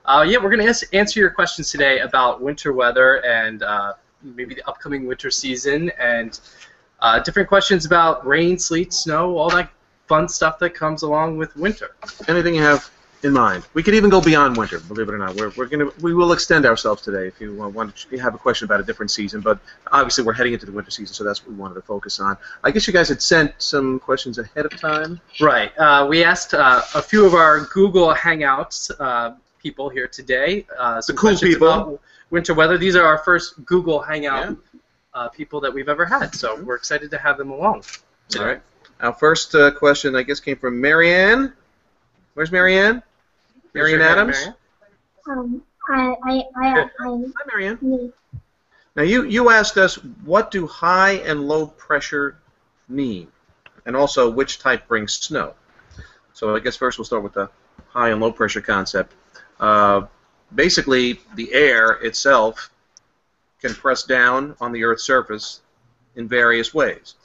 Yeah, we're going to answer your questions today about winter weather and maybe the upcoming winter season and different questions about rain, sleet, snow, all that fun stuff that comes along with winter. Anything you have in mind. We could even go beyond winter, believe it or not. We will extend ourselves today if you want to have a question about a different season, but obviously we're heading into the winter season, so that's what we wanted to focus on. I guess you guys had sent some questions ahead of time. Right. We asked a few of our Google Hangouts people here today. Some the cool people. About winter weather. These are our first Google Hangout people that we've ever had, so we're excited to have them along today. All right. Our first question, I guess, came from Marianne. Where's Marianne? Marianne Adams? Hi, Marianne. Now, you asked us, what do high and low pressure mean? And also, which type brings snow? So I guess first we'll start with the high and low pressure concept. Basically, the air itself can press down on the Earth's surface in various ways.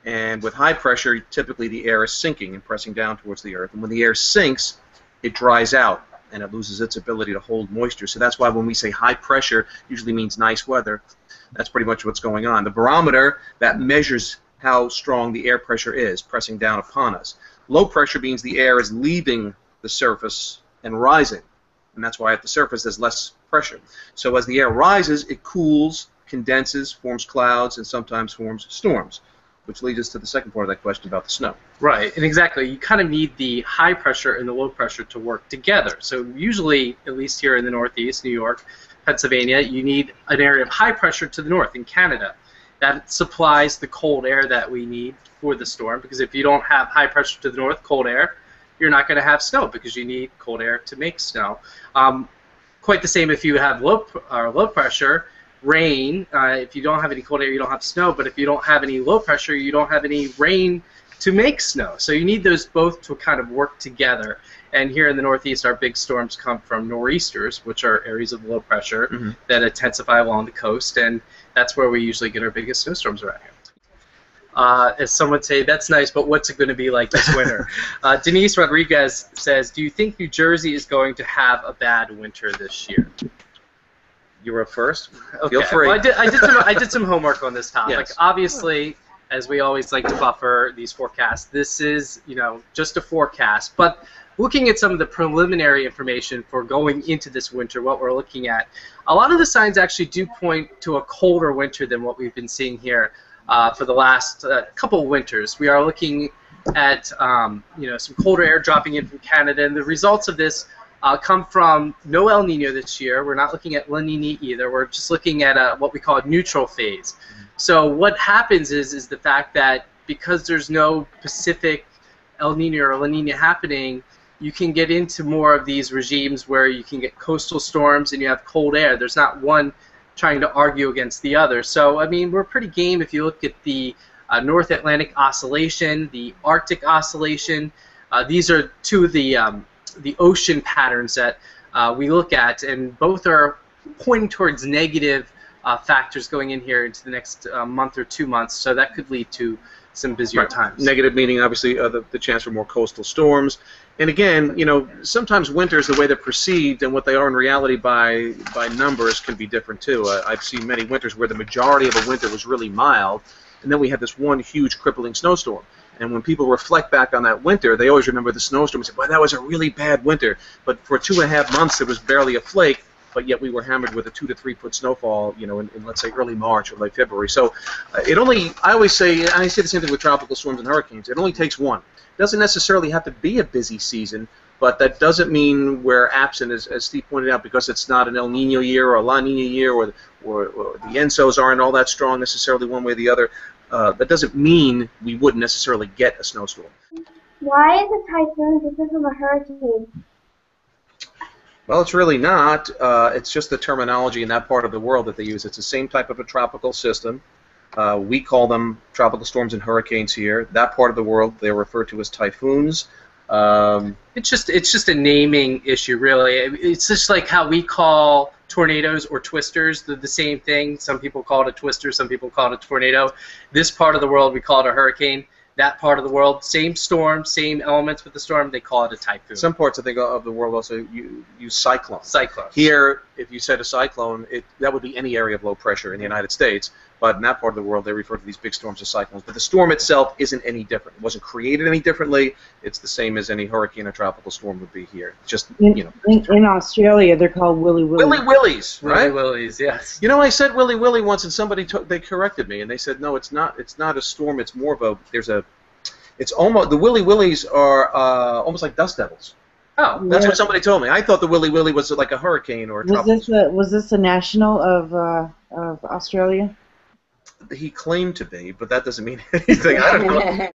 And with high pressure, typically the air is sinking and pressing down towards the Earth. And when the air sinks, it dries out and it loses its ability to hold moisture. So that's why when we say high pressure, usually means nice weather. That's pretty much what's going on. The barometer, that measures how strong the air pressure is pressing down upon us. Low pressure means the air is leaving the surface and rising. And that's why at the surface there's less pressure. So as the air rises, it cools, condenses, forms clouds, and sometimes forms storms, which leads us to the second part of that question about the snow. Right, and exactly. You kind of need the high pressure and the low pressure to work together. So usually, at least here in the Northeast, New York, Pennsylvania, you need an area of high pressure to the north in Canada. That supplies the cold air that we need for the storm, because if you don't have high pressure to the north, cold air, you're not going to have snow because you need cold air to make snow. Quite the same if you have low pressure. Rain, if you don't have any cold air, you don't have snow, but if you don't have any low pressure, you don't have any rain to make snow. So you need those both to kind of work together. And here in the Northeast, our big storms come from nor'easters, which are areas of low pressure that intensify along the coast, and that's where we usually get our biggest snowstorms around here. As some would say, that's nice, but what's it going to be like this winter? Denise Rodriguez says, do you think New Jersey is going to have a bad winter this year? You were up first. Okay. Feel free. Well, I did some homework on this topic. Yes. Obviously, as we always like to buffer these forecasts, this is just a forecast. But looking at some of the preliminary information for going into this winter, what we're looking at, a lot of the signs actually do point to a colder winter than what we've been seeing here for the last couple of winters. We are looking at some colder air dropping in from Canada, and the results of this come from no El Nino this year. We're not looking at La Nina either. We're just looking at what we call a neutral phase. So what happens is the fact that because there's no Pacific El Nino or La Nina happening, you can get into more of these regimes where you can get coastal storms and you have cold air. There's not one trying to argue against the other. So, I mean, we're pretty game if you look at the North Atlantic Oscillation, the Arctic Oscillation. These are two of the ocean patterns that we look at, and both are pointing towards negative factors going in here into the next month or 2 months, so that could lead to some busier times. Negative meaning, obviously, the chance for more coastal storms. And again, sometimes winters, the way they're perceived and what they are in reality by numbers can be different too. I've seen many winters where the majority of a winter was really mild, and then we had this one huge crippling snowstorm. And when people reflect back on that winter, they always remember the snowstorm and say, well, that was a really bad winter. But for 2.5 months, there was barely a flake, but yet we were hammered with a 2 to 3 foot snowfall, in let's say early March or late February. So I always say, and I say the same thing with tropical storms and hurricanes, it only takes one. It doesn't necessarily have to be a busy season, but that doesn't mean we're absent, as Steve pointed out, because it's not an El Nino year or a La Nina year, or the ENSOs aren't all that strong necessarily one way or the other. That doesn't mean we wouldn't necessarily get a snowstorm. Why is a typhoon different from a hurricane? Well, it's really not. It's just the terminology in that part of the world that they use. It's the same type of a tropical system. We call them tropical storms and hurricanes here. That part of the world, they're referred to as typhoons. It's just a naming issue, really. It's just like how we call tornadoes or twisters. They're the same thing. Some people call it a twister, some people call it a tornado. This part of the world, we call it a hurricane. that part of the world, same storm, same elements with the storm, they call it a typhoon. Some parts of the world also use cyclone. Cyclone. Here, if you said a cyclone, that would be any area of low pressure in the United States. But in that part of the world, they refer to these big storms as cyclones. But the storm itself isn't any different. It wasn't created any differently. It's the same as any hurricane or tropical storm would be here. Just in Australia, they're called Willy Willy. Willy Willies, right? Willy Willies, yes. You know, I said Willy Willy once, and they corrected me, and they said no, it's not. It's not a storm. It's more of it's almost the Willy Willies are almost like dust devils. Oh, that's what somebody told me. I thought the Willy Willy was like a hurricane or a tropical. Was this a national of Australia? He claimed to be, but that doesn't mean anything. I don't know.